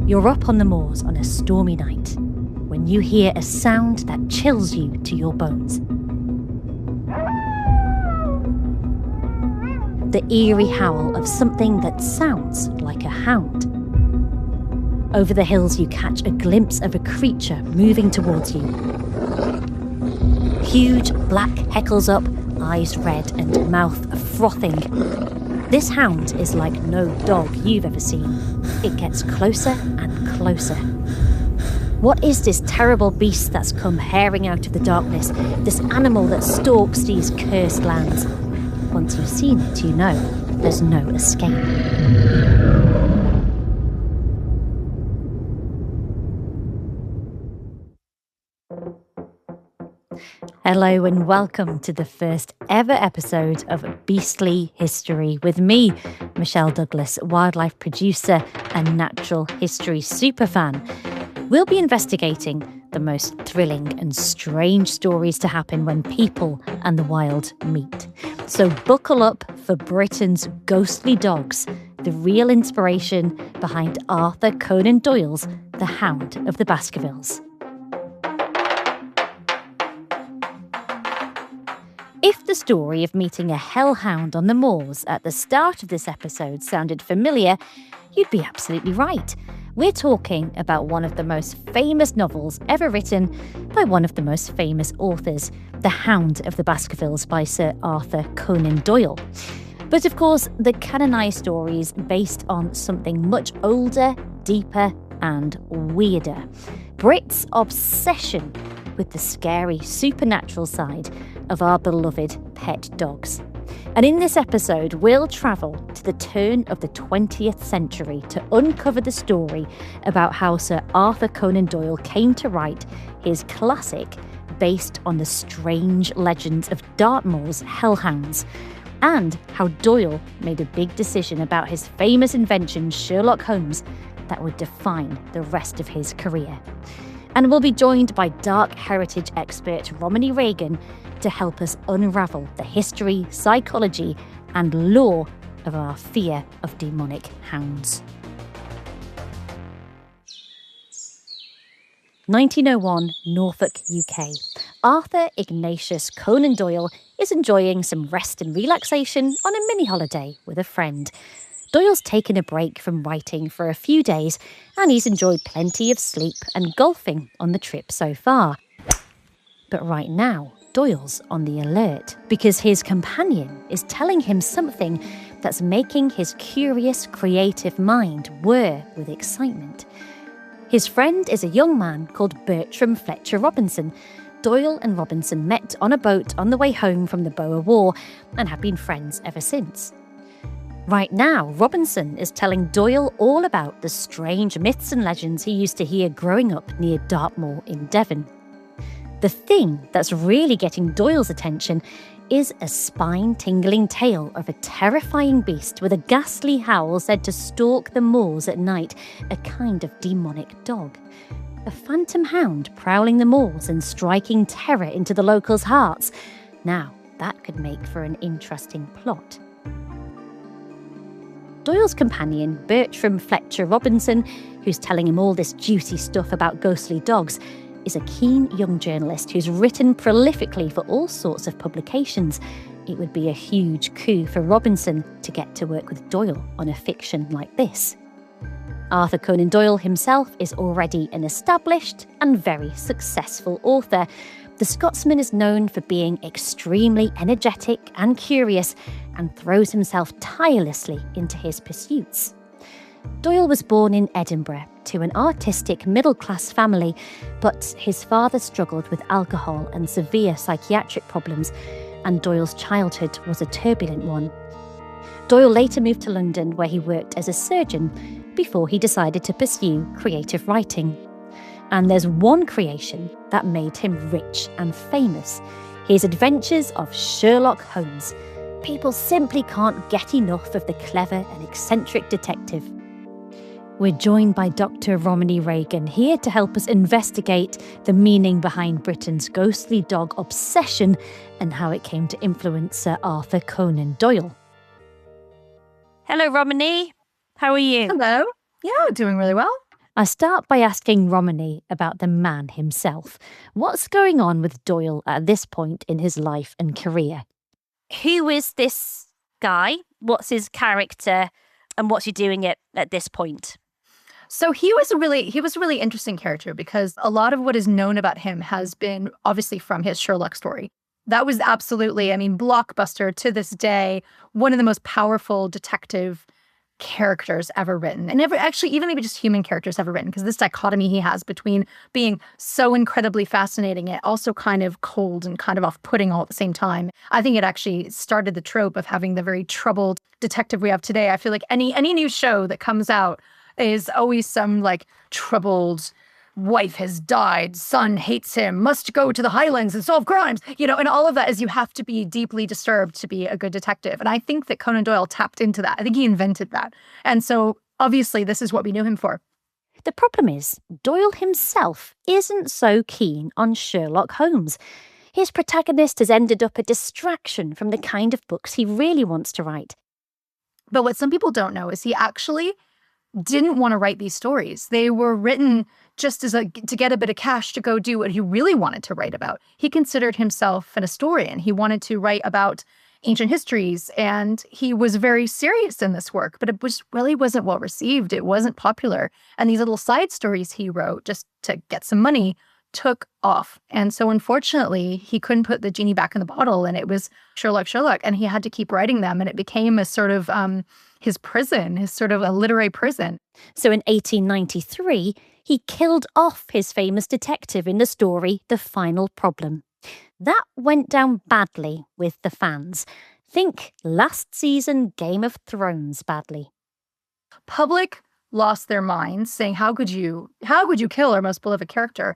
You're up on the moors on a stormy night when you hear a sound that chills you to your bones. The eerie howl of something that sounds like a hound. Over the hills you catch a glimpse of a creature moving towards you. Huge, black heckles up, eyes red and mouth frothing. This hound is like no dog you've ever seen. It gets closer and closer. What is this terrible beast that's come herring out of the darkness, this animal that stalks these cursed lands? Once you've seen it, you know there's no escape. Hello and welcome to the first ever episode of Beastly History with me, Michelle Douglas, wildlife producer and natural history superfan. We'll be investigating the most thrilling and strange stories to happen when people and the wild meet. So buckle up for Britain's ghostly dogs, the real inspiration behind Arthur Conan Doyle's The Hound of the Baskervilles. If the story of meeting a hellhound on the moors at the start of this episode sounded familiar, you'd be absolutely right. We're talking about one of the most famous novels ever written by one of the most famous authors, The Hound of the Baskervilles by Sir Arthur Conan Doyle. But of course, the canonised story is based on something much older, deeper and weirder. Brits' obsession with the scary supernatural side of our beloved pet dogs. And in this episode, we'll travel to the turn of the 20th century to uncover the story about how Sir Arthur Conan Doyle came to write his classic based on the strange legends of Dartmoor's hellhounds, and how Doyle made a big decision about his famous invention, Sherlock Holmes, that would define the rest of his career. And we'll be joined by dark heritage expert Romany Reagan to help us unravel the history, psychology and lore of our fear of demonic hounds. 1901, Norfolk, UK. Arthur Ignatius Conan Doyle is enjoying some rest and relaxation on a mini holiday with a friend. Doyle's taken a break from writing for a few days and he's enjoyed plenty of sleep and golfing on the trip so far. But right now, Doyle's on the alert because his companion is telling him something that's making his curious, creative mind whir with excitement. His friend is a young man called Bertram Fletcher Robinson. Doyle and Robinson met on a boat on the way home from the Boer War and have been friends ever since. Right now, Robinson is telling Doyle all about the strange myths and legends he used to hear growing up near Dartmoor in Devon. The thing that's really getting Doyle's attention is a spine-tingling tale of a terrifying beast with a ghastly howl said to stalk the moors at night, a kind of demonic dog. A phantom hound prowling the moors and striking terror into the locals' hearts. Now, that could make for an interesting plot. Doyle's companion, Bertram Fletcher Robinson, who's telling him all this juicy stuff about ghostly dogs, is a keen young journalist who's written prolifically for all sorts of publications. It would be a huge coup for Robinson to get to work with Doyle on a fiction like this. Arthur Conan Doyle himself is already an established and very successful author. The Scotsman is known for being extremely energetic and curious and throws himself tirelessly into his pursuits. Doyle was born in Edinburgh to an artistic middle-class family, but his father struggled with alcohol and severe psychiatric problems, and Doyle's childhood was a turbulent one. Doyle later moved to London, where he worked as a surgeon before he decided to pursue creative writing. And there's one creation that made him rich and famous: his adventures of Sherlock Holmes. People simply can't get enough of the clever and eccentric detective. We're joined by Dr Romany Reagan, here to help us investigate the meaning behind Britain's ghostly dog obsession and how it came to influence Sir Arthur Conan Doyle. Hello, Romany. How are you? Hello. Yeah, doing really well. I start by asking Romany about the man himself. What's going on with Doyle at this point in his life and career? Who is this guy? What's his character? And what's he doing at this point? So he was a really interesting character because a lot of what is known about him has been obviously from his Sherlock story. That was absolutely, blockbuster to this day, one of the most powerful detective characters ever written. And even maybe just human characters ever written, because this dichotomy he has between being so incredibly fascinating and also kind of cold and kind of off-putting all at the same time. I think it actually started the trope of having the very troubled detective we have today. I feel like any new show that comes out is always some like troubled wife has died, son hates him, must go to the Highlands and solve crimes, and all of that is you have to be deeply disturbed to be a good detective. And I think that Conan Doyle tapped into that. I think he invented that. And so obviously this is what we knew him for. The problem is, Doyle himself isn't so keen on Sherlock Holmes. His protagonist has ended up a distraction from the kind of books he really wants to write. But what some people don't know is he actually didn't want to write these stories. They were written just to get a bit of cash to go do what he really wanted to write about. He considered himself an historian. He wanted to write about ancient histories, and he was very serious in this work, but it really wasn't well received. It wasn't popular. And these little side stories he wrote just to get some money took off. And so unfortunately, he couldn't put the genie back in the bottle, and it was Sherlock, and he had to keep writing them, and it became a sort of his prison, his sort of a literary prison. So in 1893, he killed off his famous detective in the story The Final Problem. That went down badly with the fans. Think last season Game of Thrones badly. Public lost their minds, saying, how could you kill our most beloved character?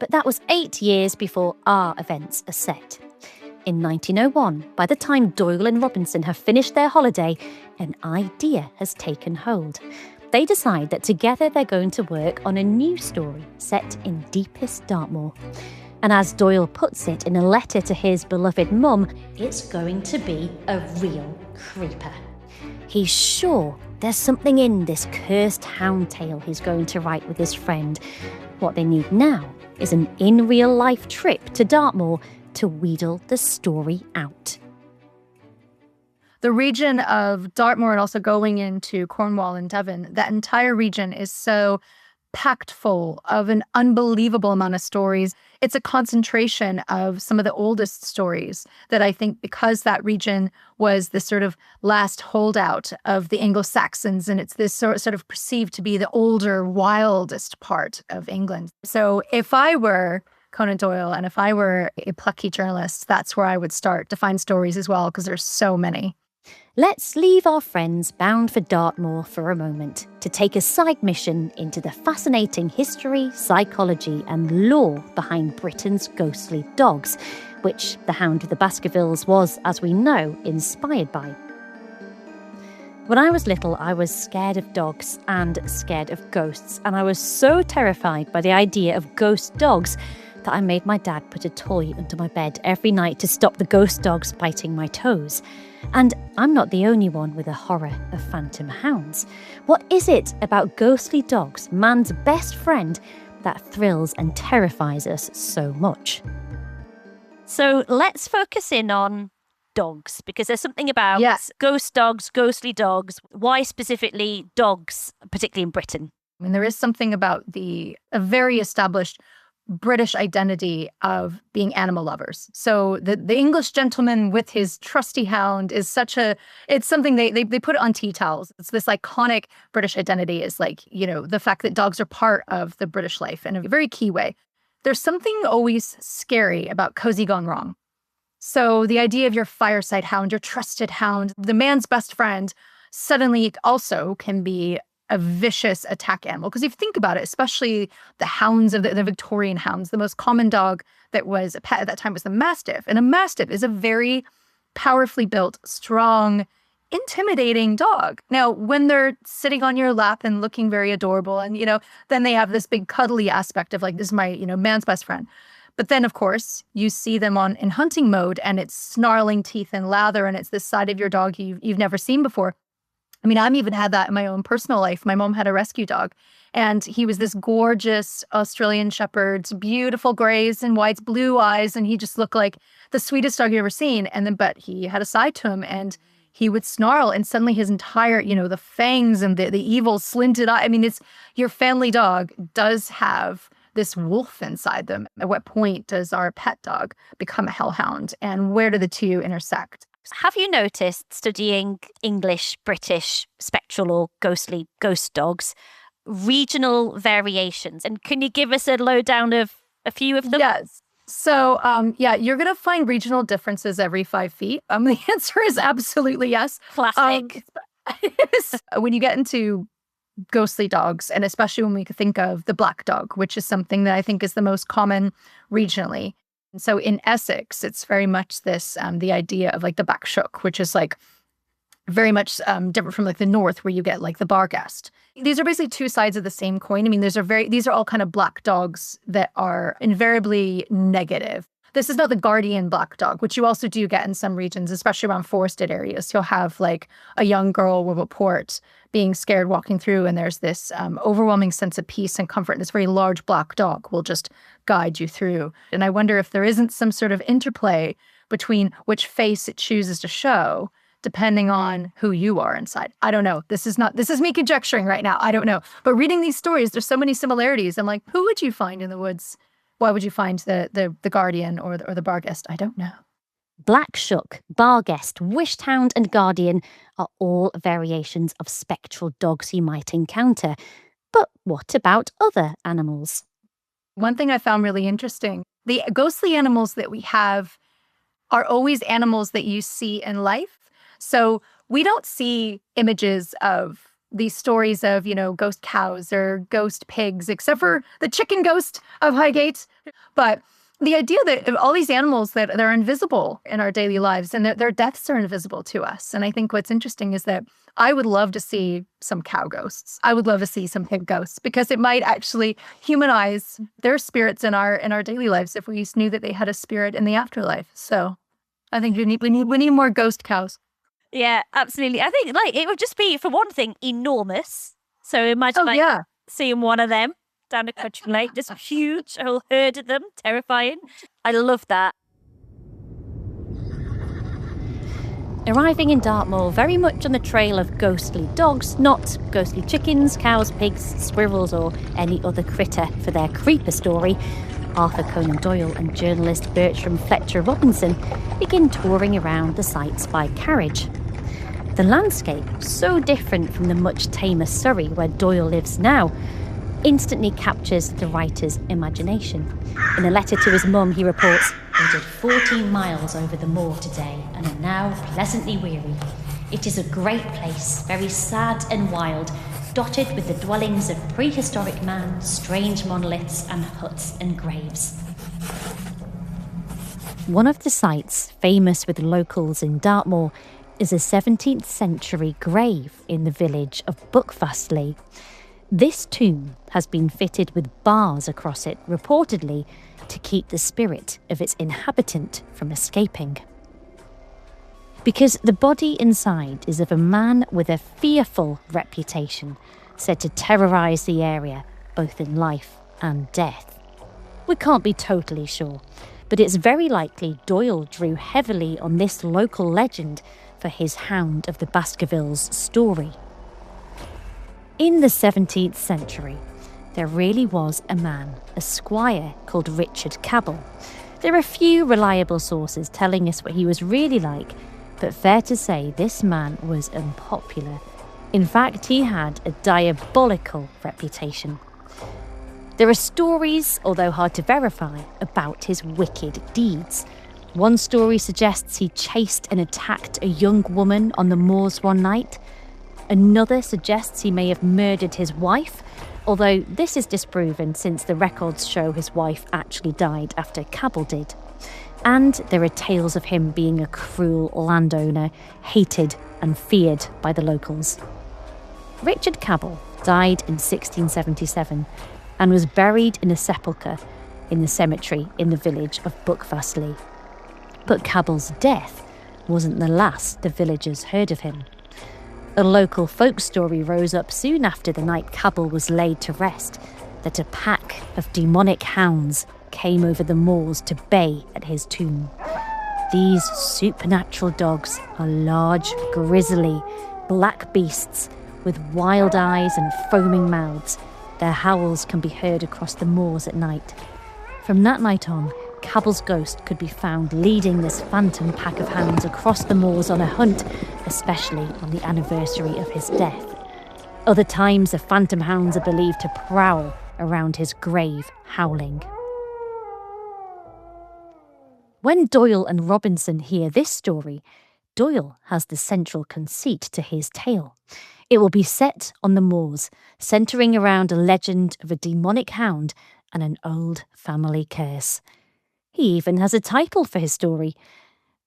But that was 8 years before our events are set. In 1901, by the time Doyle and Robinson have finished their holiday, an idea has taken hold. They decide that together they're going to work on a new story set in deepest Dartmoor. And as Doyle puts it in a letter to his beloved mum, it's going to be a real creeper. He's sure there's something in this cursed hound tale he's going to write with his friend. What they need now is an in-real-life trip to Dartmoor to wheedle the story out. The region of Dartmoor and also going into Cornwall and Devon, that entire region is so packed full of an unbelievable amount of stories. It's a concentration of some of the oldest stories that I think, because that region was the sort of last holdout of the Anglo-Saxons, and it's this sort of perceived to be the older, wildest part of England. So if I were Conan Doyle and if I were a plucky journalist, that's where I would start to find stories as well, because there's so many. Let's leave our friends bound for Dartmoor for a moment to take a side mission into the fascinating history, psychology and lore behind Britain's ghostly dogs, which the Hound of the Baskervilles was, as we know, inspired by. When I was little, I was scared of dogs and scared of ghosts, and I was so terrified by the idea of ghost dogs that I made my dad put a toy under my bed every night to stop the ghost dogs biting my toes. And I'm not the only one with a horror of phantom hounds. What is it about ghostly dogs, man's best friend, that thrills and terrifies us so much? So let's focus in on dogs, because there's something about ghost dogs, ghostly dogs. Why specifically dogs, particularly in Britain? There is something about a very established British identity of being animal lovers. So the English gentleman with his trusty hound is it's something they put it on tea towels. It's this iconic British identity, is the fact that dogs are part of the British life in a very key way. There's something always scary about cozy gone wrong. So the idea of your fireside hound, your trusted hound, the man's best friend, suddenly also can be a vicious attack animal. Because if you think about it, especially the hounds of the Victorian hounds, the most common dog that was a pet at that time was the Mastiff. And a Mastiff is a very powerfully built, strong, intimidating dog. Now, when they're sitting on your lap and looking very adorable, and, then they have this big cuddly aspect of this is my, man's best friend. But then, of course, you see them in hunting mode, and it's snarling teeth and lather, and it's this side of your dog you've never seen before. I mean, I've even had that in my own personal life. My mom had a rescue dog, and he was this gorgeous Australian shepherd, beautiful grays and whites, blue eyes, and he just looked like the sweetest dog you ever seen. And then, but he had a side to him, and he would snarl, and suddenly his entire, the fangs and the evil slinted eye. I mean, it's your family dog does have this wolf inside them. At what point does our pet dog become a hellhound, and where do the two intersect? Have you noticed, studying English, British, spectral or ghostly ghost dogs, regional variations? And can you give us a lowdown of a few of them? Yes. So, you're going to find regional differences every 5 feet. The answer is absolutely yes. Classic. When you get into ghostly dogs, and especially when we think of the black dog, which is something that I think is the most common regionally. And so in Essex, it's very much this, the idea of like the backshook, which is like very much different from like the north, where you get like the barghest. These are basically two sides of the same coin. I mean, these are all kind of black dogs that are invariably negative. This is not the guardian black dog, which you also do get in some regions, especially around forested areas. You'll have like a young girl will report being scared walking through, and there's this overwhelming sense of peace and comfort. And this very large black dog will just guide you through. And I wonder if there isn't some sort of interplay between which face it chooses to show, depending on who you are inside. I don't know. This is me conjecturing right now. I don't know. But reading these stories, there's so many similarities. I'm like, who would you find in the woods? Why would you find the guardian or the barghest? I don't know. Blackshook, barghest, wished hound and guardian are all variations of spectral dogs you might encounter. But what about other animals? One thing I found really interesting, the ghostly animals that we have are always animals that you see in life. So we don't see images of these stories of, ghost cows or ghost pigs, except for the chicken ghost of Highgate. But the idea that all these animals that they're invisible in our daily lives, and their deaths are invisible to us. And I think what's interesting is that I would love to see some cow ghosts. I would love to see some pig ghosts, because it might actually humanize their spirits in our daily lives if we knew that they had a spirit in the afterlife. So I think we need more ghost cows. Yeah, absolutely. I think it would just be, for one thing, enormous. So imagine seeing one of them down a country lake, just huge, a whole herd of them, terrifying. I love that. Arriving in Dartmoor very much on the trail of ghostly dogs, not ghostly chickens, cows, pigs, squirrels or any other critter for their creeper story, Arthur Conan Doyle and journalist Bertram Fletcher Robinson begin touring around the sites by carriage. The landscape, so different from the much tamer Surrey where Doyle lives now, instantly captures the writer's imagination. In a letter to his mum, he reports, "We did 14 miles over the moor today and are now pleasantly weary. It is a great place, very sad and wild, dotted with the dwellings of prehistoric man, strange monoliths and huts and graves." One of the sites famous with locals in Dartmoor is a 17th century grave in the village of Baskervilles. This tomb has been fitted with bars across it, reportedly to keep the spirit of its inhabitant from escaping. Because the body inside is of a man with a fearful reputation, said to terrorise the area, both in life and death. We can't be totally sure, but it's very likely Doyle drew heavily on this local legend for his Hound of the Baskervilles story. In the 17th century, there really was a man, a squire called Richard Cabell. There are few reliable sources telling us what he was really like, but fair to say this man was unpopular. In fact, he had a diabolical reputation. There are stories, although hard to verify, about his wicked deeds. One story suggests he chased and attacked a young woman on the moors one night. Another suggests he may have murdered his wife, although this is disproven since the records show his wife actually died after Cabell did. And there are tales of him being a cruel landowner, hated and feared by the locals. Richard Cabell died in 1677 and was buried in a sepulchre in the cemetery in the village of Baskervilles. But Cabell's death wasn't the last the villagers heard of him. A local folk story rose up soon after the night Cabell was laid to rest, that a pack of demonic hounds came over the moors to bay at his tomb. These supernatural dogs are large, grisly, black beasts with wild eyes and foaming mouths. Their howls can be heard across the moors at night. From that night on, Cabell's ghost could be found leading this phantom pack of hounds across the moors on a hunt, especially on the anniversary of his death. Other times, the phantom hounds are believed to prowl around his grave, howling. When Doyle and Robinson hear this story, Doyle has the central conceit to his tale. It will be set on the moors, centering around a legend of a demonic hound and an old family curse. He even has a title for his story.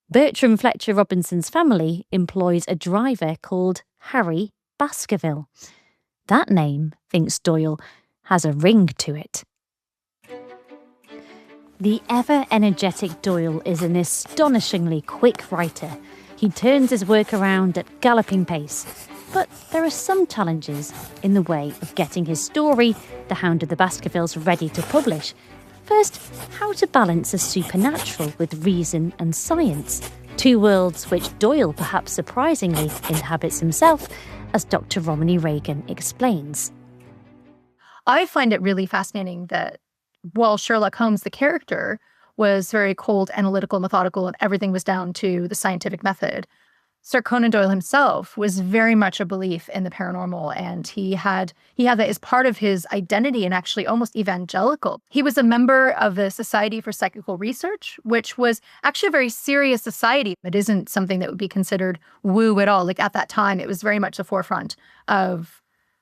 Bertram Fletcher Robinson's family employs a driver called Harry Baskerville. That name, thinks Doyle, has a ring to it. The ever-energetic Doyle is an astonishingly quick writer. He turns his work around at galloping pace. But there are some challenges in the way of getting his story, The Hound of the Baskervilles, ready to publish. First, how to balance the supernatural with reason and science, two worlds which Doyle, perhaps surprisingly, inhabits himself, as Dr Romany Reagan explains. I find it really fascinating that while Sherlock Holmes, the character, was very cold, analytical, methodical, and everything was down to the scientific method, Sir Conan Doyle himself was very much a belief in the paranormal, and he had that as part of his identity and actually almost evangelical. He was a member of the Society for Psychical Research, which was actually a very serious society. It isn't something that would be considered woo at all. Like at that time, it was very much the forefront of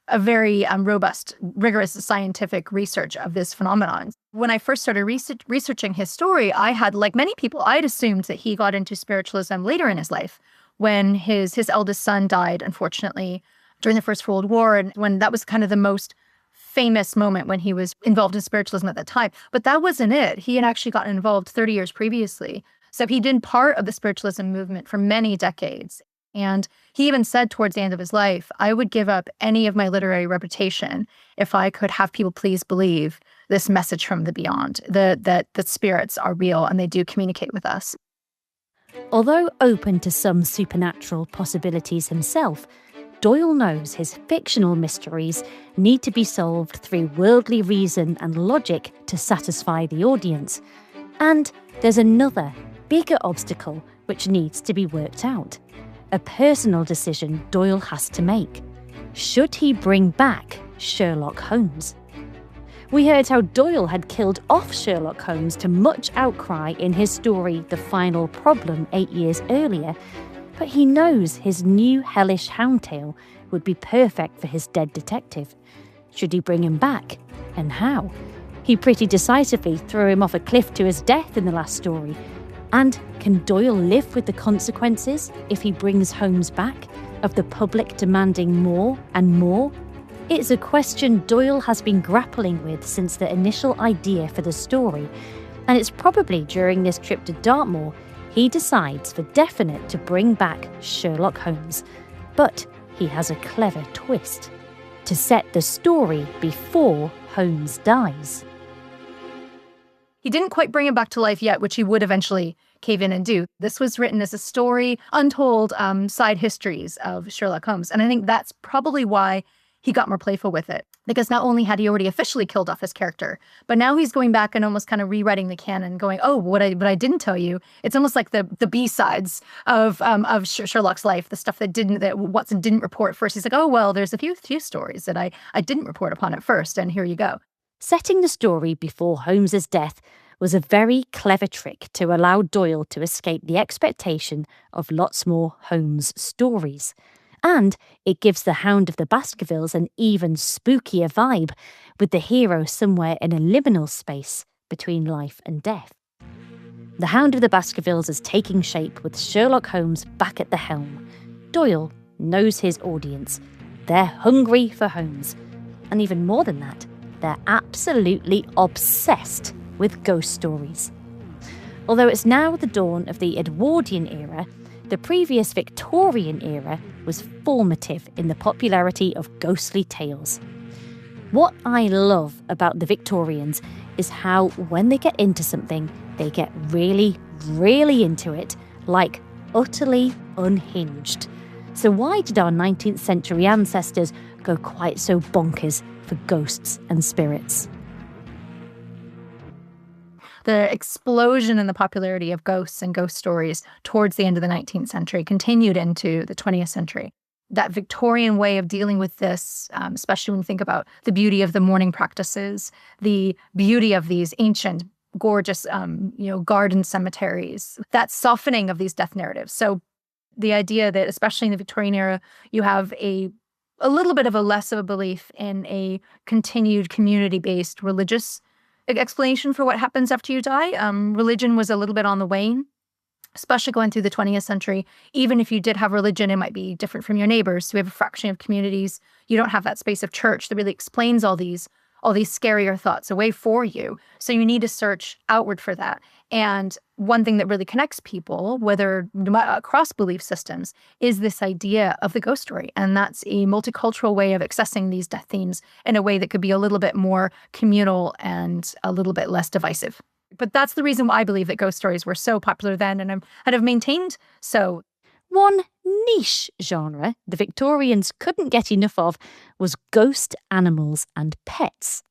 a very robust, rigorous scientific research of this phenomenon. When I first started researching his story, I had, like many people, I'd assumed that he got into spiritualism later in his life, when his eldest son died, unfortunately, during the First World War, and when that was kind of the most famous moment when he was involved in spiritualism at that time. But that wasn't it. He had actually gotten involved 30 years previously. So he'd been part of the spiritualism movement for many decades. And he even said towards the end of his life, I would give up any of my literary reputation if I could have people please believe this message from the beyond, that spirits are real and they do communicate with us. Although open to some supernatural possibilities himself, Doyle knows his fictional mysteries need to be solved through worldly reason and logic to satisfy the audience. And there's another, bigger obstacle which needs to be worked out. A personal decision Doyle has to make. Should he bring back Sherlock Holmes? We heard how Doyle had killed off Sherlock Holmes to much outcry in his story The Final Problem 8 years earlier, but he knows his new hellish hound tale would be perfect for his dead detective. Should he bring him back? And how? He pretty decisively threw him off a cliff to his death in the last story. And can Doyle live with the consequences if he brings Holmes back, of the public demanding more and more? It's a question Doyle has been grappling with since the initial idea for the story, and it's probably during this trip to Dartmoor he decides for definite to bring back Sherlock Holmes. But he has a clever twist to set the story before Holmes dies. He didn't quite bring him back to life yet, which he would eventually cave in and do. This was written as a story, untold side histories of Sherlock Holmes. And I think that's probably why he got more playful with it. Because not only had he already officially killed off his character, but now he's going back and almost kind of rewriting the canon, going, oh, what I didn't tell you. It's almost like the B-sides of Sherlock's life, the stuff that Watson didn't report first. He's like, oh, well, there's a few stories that I didn't report upon at first, and here you go. Setting the story before Holmes's death was a very clever trick to allow Doyle to escape the expectation of lots more Holmes stories. And it gives the Hound of the Baskervilles an even spookier vibe, with the hero somewhere in a liminal space between life and death. The Hound of the Baskervilles is taking shape with Sherlock Holmes back at the helm. Doyle knows his audience. They're hungry for Holmes. And even more than that, they're absolutely obsessed with ghost stories. Although it's now the dawn of the Edwardian era, the previous Victorian era was formative in the popularity of ghostly tales. What I love about the Victorians is how when they get into something, they get really, really into it, like utterly unhinged. So why did our 19th century ancestors go quite so bonkers for ghosts and spirits? The explosion in the popularity of ghosts and ghost stories towards the end of the 19th century continued into the 20th century. That Victorian way of dealing with this, especially when you think about the beauty of the mourning practices, the beauty of these ancient, gorgeous, garden cemeteries, that softening of these death narratives. So the idea that, especially in the Victorian era, you have a little bit of a less of a belief in a continued community-based religious explanation for what happens after you die. Religion was a little bit on the wane, especially going through the 20th century. Even if you did have religion, it might be different from your neighbors. So we have a fraction of communities. You don't have that space of church that really explains all these scarier thoughts away for you. So you need to search outward for that. And one thing that really connects people, whether across belief systems, is this idea of the ghost story. And that's a multicultural way of accessing these death themes in a way that could be a little bit more communal and a little bit less divisive. But that's the reason why I believe that ghost stories were so popular then and have maintained so. One niche genre the Victorians couldn't get enough of was ghost animals and pets.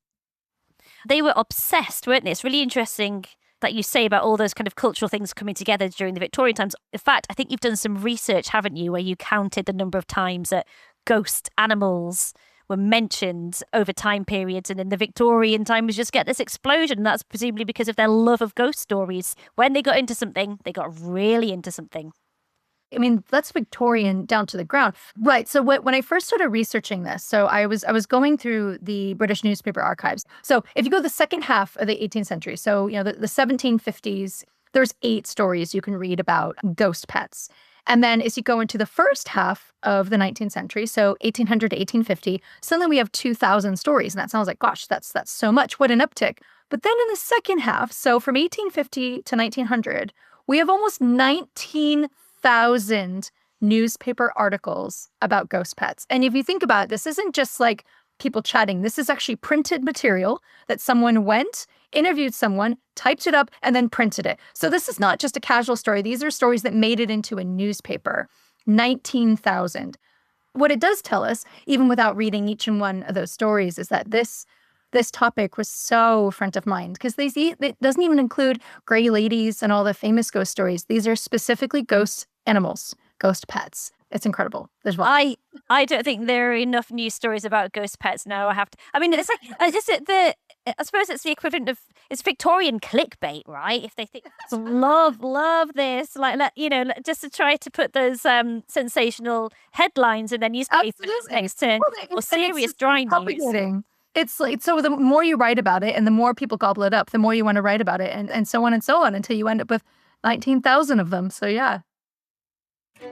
They were obsessed, weren't they? It's really interesting that you say about all those kind of cultural things coming together during the Victorian times. In fact, I think you've done some research, haven't you, where you counted the number of times that ghost animals were mentioned over time periods, and in the Victorian time was just get this explosion. And that's presumably because of their love of ghost stories. When they got into something, they got really into something. I mean, that's Victorian down to the ground. Right. So when I first started researching this, so I was going through the British newspaper archives. So if you go to the second half of the 18th century, so, the 1750s, there's 8 stories you can read about ghost pets. And then as you go into the first half of the 19th century, so 1800 to 1850, suddenly we have 2,000 stories. And that sounds like, gosh, that's so much. What an uptick. But then in the second half, so from 1850 to 1900, we have almost 19,000 newspaper articles about ghost pets. And if you think about it, this isn't just like people chatting. This is actually printed material that someone went, interviewed someone, typed it up, and then printed it. So this is not just a casual story. These are stories that made it into a newspaper. 19,000. What it does tell us, even without reading each and one of those stories, is that this topic was so front of mind, because it doesn't even include gray ladies and all the famous ghost stories. These are specifically ghost animals, ghost pets. It's incredible. There's one. I don't think there are enough news stories about ghost pets now. I mean, it's like, I suppose it's the equivalent of, it's Victorian clickbait, right? If they think, love this, just to try to put those sensational headlines in their newspapers next to more serious dry news. It's like, so the more you write about it and the more people gobble it up, the more you want to write about it, and so on until you end up with 19,000 of them. So yeah.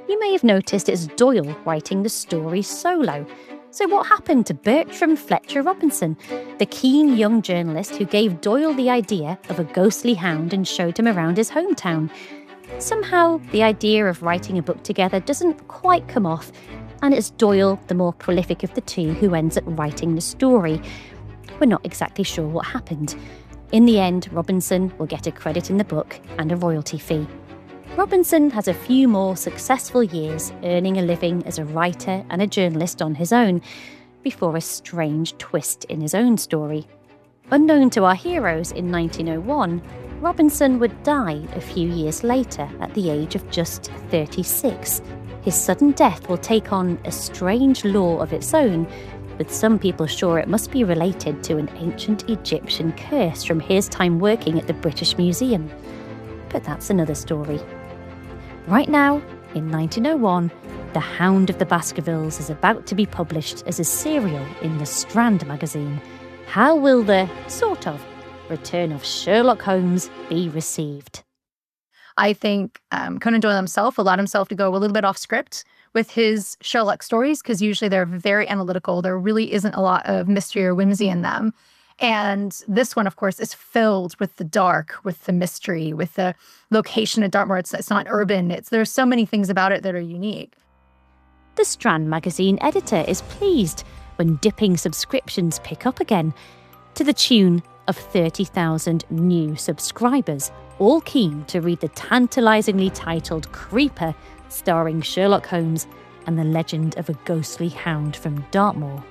You may have noticed it's Doyle writing the story solo. So what happened to Bertram Fletcher Robinson, the keen young journalist who gave Doyle the idea of a ghostly hound and showed him around his hometown? Somehow, the idea of writing a book together doesn't quite come off, and it's Doyle, the more prolific of the two, who ends up writing the story. We're not exactly sure what happened. In the end, Robinson will get a credit in the book and a royalty fee. Robinson has a few more successful years earning a living as a writer and a journalist on his own, before a strange twist in his own story. Unknown to our heroes in 1901, Robinson would die a few years later at the age of just 36. His sudden death will take on a strange lore of its own, with some people sure it must be related to an ancient Egyptian curse from his time working at the British Museum. But that's another story. Right now, in 1901, The Hound of the Baskervilles is about to be published as a serial in the Strand magazine. How will the, return of Sherlock Holmes be received? I think Conan Doyle himself allowed himself to go a little bit off script with his Sherlock stories, because usually they're very analytical. There really isn't a lot of mystery or whimsy in them. And this one, of course, is filled with the dark, with the mystery, with the location of Dartmoor. It's not urban. There's so many things about it that are unique. The Strand magazine editor is pleased when dipping subscriptions pick up again, to the tune of 30,000 new subscribers, all keen to read the tantalisingly titled Creeper starring Sherlock Holmes and the legend of a ghostly hound from Dartmoor.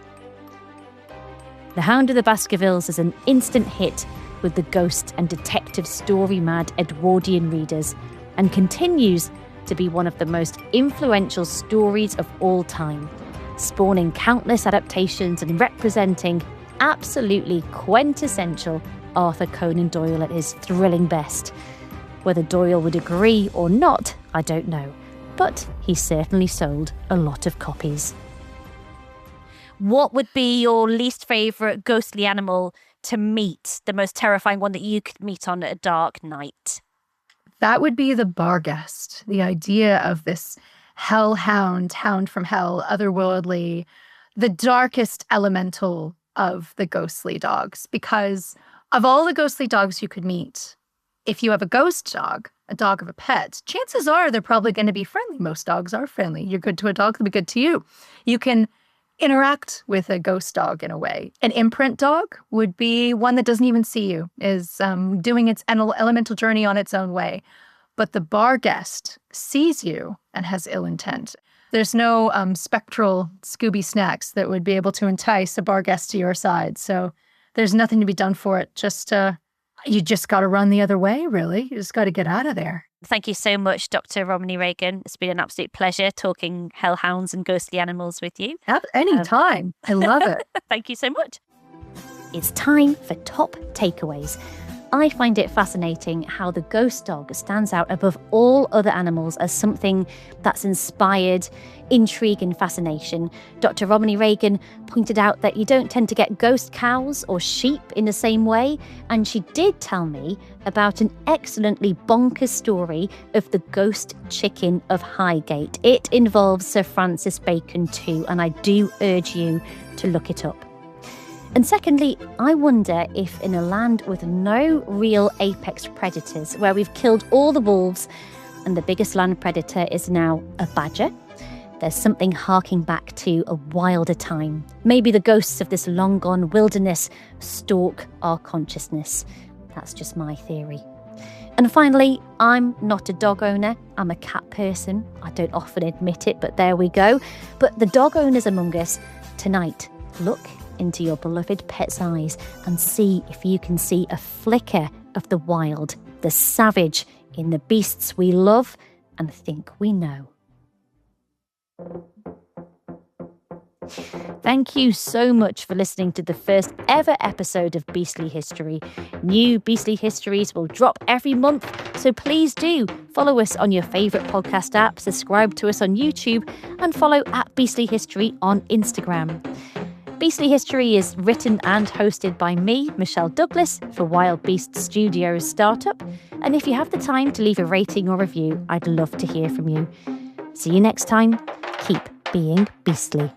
The Hound of the Baskervilles is an instant hit with the ghost and detective story-mad Edwardian readers, and continues to be one of the most influential stories of all time, spawning countless adaptations and representing absolutely quintessential Arthur Conan Doyle at his thrilling best. Whether Doyle would agree or not, I don't know, but he certainly sold a lot of copies. What would be your least favourite ghostly animal to meet, the most terrifying one that you could meet on a dark night? That would be the Barghest, the idea of this hellhound, hound from hell, otherworldly, the darkest elemental of the ghostly dogs. Because of all the ghostly dogs you could meet, if you have a ghost dog, a dog of a pet, chances are they're probably going to be friendly. Most dogs are friendly. You're good to a dog, they'll be good to you. You can interact with a ghost dog in a way. An imprint dog would be one that doesn't even see you, is doing its elemental journey on its own way. But the Barghest sees you and has ill intent. There's no spectral Scooby snacks that would be able to entice a Barghest to your side. So there's nothing to be done for it. You just got to run the other way, really. You just got to get out of there. Thank you so much, Dr. Romany Reagan. It's been an absolute pleasure talking hellhounds and ghostly animals with you. Any time. I love it. Thank you so much. It's time for top takeaways. I find it fascinating how the ghost dog stands out above all other animals as something that's inspired intrigue and fascination. Dr. Romany Reagan pointed out that you don't tend to get ghost cows or sheep in the same way, and she did tell me about an excellently bonkers story of the ghost chicken of Highgate. It involves Sir Francis Bacon too, and I do urge you to look it up. And secondly, I wonder if in a land with no real apex predators, where we've killed all the wolves and the biggest land predator is now a badger, there's something harking back to a wilder time. Maybe the ghosts of this long-gone wilderness stalk our consciousness. That's just my theory. And finally, I'm not a dog owner, I'm a cat person. I don't often admit it, but there we go. But the dog owners among us, tonight, look into your beloved pet's eyes and see if you can see a flicker of the wild, the savage in the beasts we love and think we know. Thank you so much for listening to the first ever episode of Beastly History. New Beastly Histories will drop every month, so please do follow us on your favourite podcast app, subscribe to us on YouTube, and follow @Beastly History on Instagram. Beastly History is written and hosted by me, Michelle Douglas, for Wild Beast Studios Startup. And if you have the time to leave a rating or review, I'd love to hear from you. See you next time. Keep being beastly.